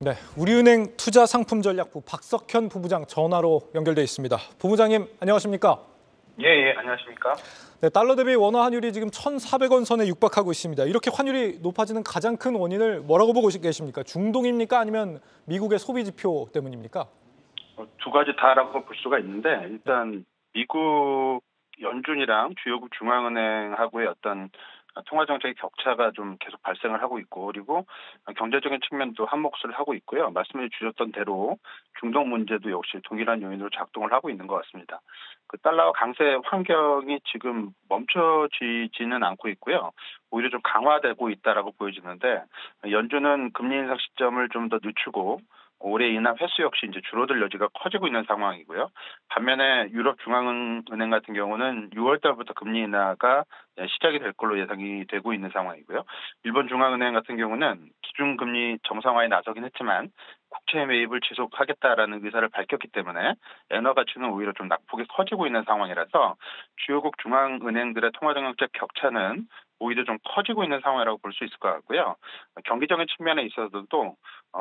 네, 우리은행 투자상품전략부 박석현 부부장 전화로 연결돼 있습니다. 부부장님 안녕하십니까? 예, 안녕하십니까? 네, 달러 대비 원화 환율이 지금 1,400원 선에 육박하고 있습니다. 이렇게 환율이 높아지는 가장 큰 원인을 뭐라고 보고 계십니까? 중동입니까? 아니면 미국의 소비 지표 때문입니까? 두 가지 다라고 볼 수가 있는데, 일단 미국 연준이랑 주요국 중앙은행하고의 어떤 통화정책의 격차가 좀 계속 발생을 하고 있고, 그리고 경제적인 측면도 한몫을 하고 있고요. 말씀해 주셨던 대로 중동 문제도 역시 동일한 요인으로 작동을 하고 있는 것 같습니다. 그 달러 강세 환경이 지금 멈춰지지는 않고 있고요. 오히려 좀 강화되고 있다라고 보여지는데, 연준은 금리 인상 시점을 좀 더 늦추고 올해 인하 횟수 역시 이제 줄어들 여지가 커지고 있는 상황이고요. 반면에 유럽 중앙은행 같은 경우는 6월 달부터 금리 인하가 시작이 될 걸로 예상이 되고 있는 상황이고요. 일본 중앙은행 같은 경우는 기준금리 정상화에 나서긴 했지만 국채 매입을 지속하겠다라는 의사를 밝혔기 때문에 엔화 가치는 오히려 좀 낙폭이 커지고 있는 상황이라서 주요국 중앙은행들의 통화정책 격차는 오히려 좀 커지고 있는 상황이라고 볼 수 있을 것 같고요. 경기적인 측면에 있어서도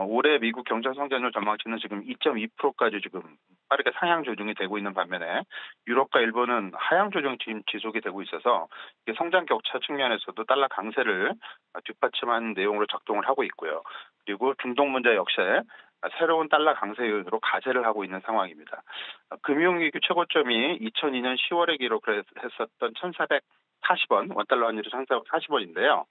올해 미국 경제 성장률 전망치는 지금 2.2%까지 지금 빠르게 상향 조정이 되고 있는 반면에 유럽과 일본은 하향 조정이 지금 지속이 되고 있어서 성장 격차 측면에서도 달러 강세를 뒷받침하는 내용으로 작동을 하고 있고요. 그리고 중동 문제 역시 새로운 달러 강세로 가세를 하고 있는 상황입니다. 금융위기 최고점이 2002년 10월에 기록했었던 1,440원, 원달러 환율이 1,440원인데요.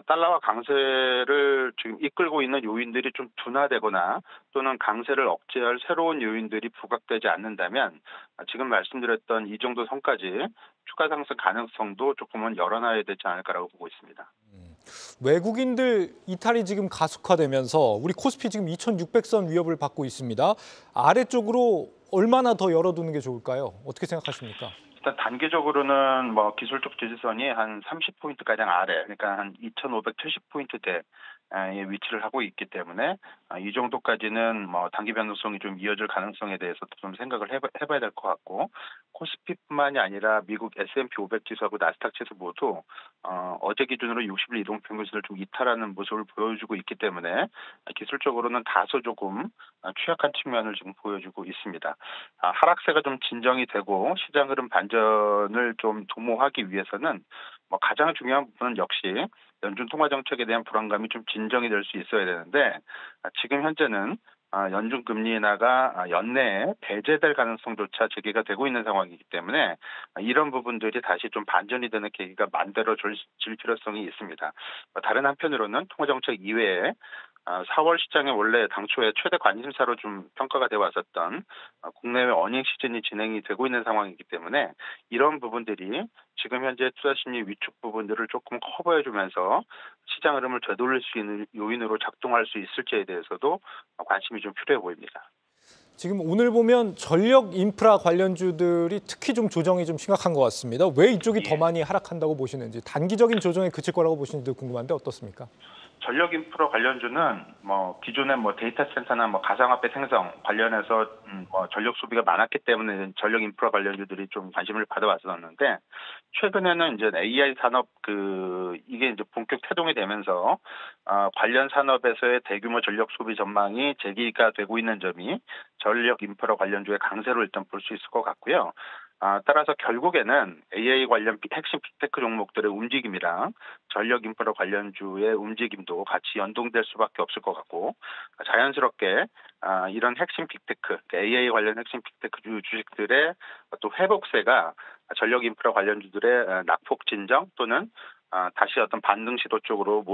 달러와 강세를 지금 이끌고 있는 요인들이 좀 둔화되거나 또는 강세를 억제할 새로운 요인들이 부각되지 않는다면 지금 말씀드렸던 이 정도 선까지 추가 상승 가능성도 조금은 열어놔야 되지 않을까라고 보고 있습니다. 외국인들 이탈이 지금 가속화되면서 우리 코스피 지금 2,600선 위협을 받고 있습니다. 아래쪽으로 얼마나 더 열어두는 게 좋을까요? 어떻게 생각하십니까? 일단 단기적으로는 기술적 지지선이 한 30포인트 가량 아래, 그러니까 한 2,570포인트대에 위치를 하고 있기 때문에 이 정도까지는 단기 변동성이 좀 이어질 가능성에 대해서도 좀 생각을 해봐야 될 것 같고, 코스피뿐만이 아니라 미국 S&P 500 지수하고 나스닥 지수 모두 어제 기준으로 60일 이동 평균선을 좀 이탈하는 모습을 보여주고 있기 때문에 기술적으로는 다소 조금 취약한 측면을 지금 보여주고 있습니다. 하락세가 좀 진정이 되고 시장 흐름 반전을 좀 도모하기 위해서는 가장 중요한 부분은 역시 연준 통화 정책에 대한 불안감이 좀 진정이 될 수 있어야 되는데, 지금 현재는 연준 금리 인하가 연내에 배제될 가능성조차 제기가 되고 있는 상황이기 때문에 이런 부분들이 다시 좀 반전이 되는 계기가 만들어질 필요성이 있습니다. 다른 한편으로는 통화 정책 이외에 4월 시장에 원래 당초에 최대 관심사로 좀 평가가 되어 왔었던 국내외 어닝 시즌이 진행이 되고 있는 상황이기 때문에 이런 부분들이 지금 현재 투자 심리 위축 부분들을 조금 커버해주면서 시장 흐름을 되돌릴 수 있는 요인으로 작동할 수 있을지에 대해서도 관심이 좀 필요해 보입니다. 지금 오늘 보면 전력 인프라 관련주들이 특히 좀 조정이 좀 심각한 것 같습니다. 왜 이쪽이 더 많이 하락한다고 보시는지, 단기적인 조정에 그칠 거라고 보시는지도 궁금한데 어떻습니까? 전력 인프라 관련주는 기존의 데이터 센터나 가상화폐 생성 관련해서 전력 소비가 많았기 때문에 전력 인프라 관련주들이 좀 관심을 받아왔었는데, 최근에는 이제 AI 산업 이게 이제 본격 태동이 되면서 관련 산업에서의 대규모 전력 소비 전망이 제기가 되고 있는 점이 전력 인프라 관련주의 강세로 일단 볼 수 있을 것 같고요. 따라서 결국에는 AI 관련 핵심 빅테크 종목들의 움직임이랑 전력 인프라 관련주의 움직임도 같이 연동될 수밖에 없을 것 같고, 자연스럽게 이런 핵심 빅테크, AI 관련 핵심 빅테크 주식들의 또 회복세가 전력 인프라 관련주들의 낙폭 진정 또는 다시 어떤 반등 시도 쪽으로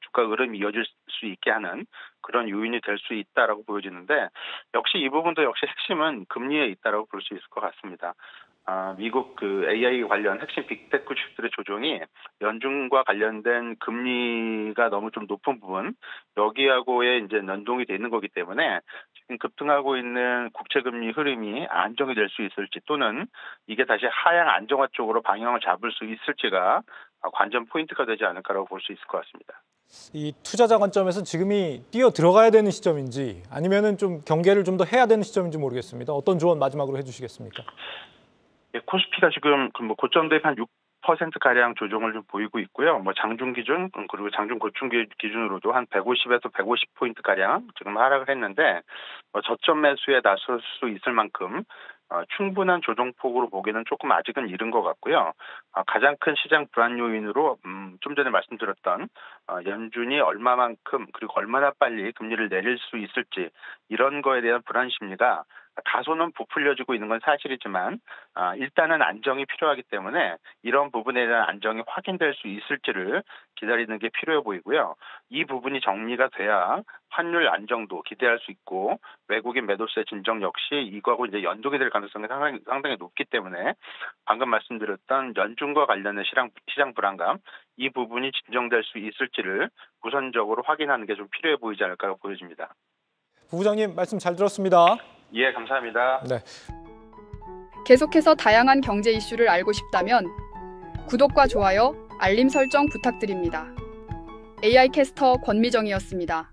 주가 흐름이 이어질 수 있게 하는 그런 요인이 될 수 있다라고 보여지는데, 역시 이 부분도 역시 핵심은 금리에 있다라고 볼 수 있을 것 같습니다. 미국 AI 관련 핵심 빅테크 주식들의 조정이 연준과 관련된 금리가 너무 좀 높은 부분, 여기하고의 이제 연동이 돼 있는 거기 때문에 지금 급등하고 있는 국채 금리 흐름이 안정이 될 수 있을지 또는 이게 다시 하향 안정화 쪽으로 방향을 잡을 수 있을지가 관전 포인트가 되지 않을까라고 볼 수 있을 것 같습니다. 이 투자자 관점에서 지금이 뛰어 들어가야 되는 시점인지 아니면은 좀 경계를 좀 더 해야 되는 시점인지 모르겠습니다. 어떤 조언 마지막으로 해주시겠습니까? 코스피가 지금 고점 대입 한 10%가량 조정을 좀 보이고 있고요. 뭐 장중 기준 그리고 장중 고점 기준으로도 한 150에서 150포인트가량 지금 하락을 했는데 저점 매수에 나설 수 있을 만큼 충분한 조정폭으로 보기는 조금 아직은 이른 것 같고요. 가장 큰 시장 불안 요인으로 좀 전에 말씀드렸던 연준이 얼마만큼 그리고 얼마나 빨리 금리를 내릴 수 있을지 이런 거에 대한 불안 심리가 다소는 부풀려지고 있는 건 사실이지만 일단은 안정이 필요하기 때문에 이런 부분에 대한 안정이 확인될 수 있을지를 기다리는 게 필요해 보이고요. 이 부분이 정리가 돼야 환율 안정도 기대할 수 있고 외국인 매도세 진정 역시 이거하고 이제 연동이 될 가능성이 상당히 높기 때문에 방금 말씀드렸던 연준과 관련된 시장 불안감 이 부분이 진정될 수 있을지를 우선적으로 확인하는 게 좀 필요해 보이지 않을까 보여집니다. 부부장님 말씀 잘 들었습니다. 예, 감사합니다. 네. 계속해서 다양한 경제 이슈를 알고 싶다면 구독과 좋아요, 알림 설정 부탁드립니다. AI 캐스터 권미정이었습니다.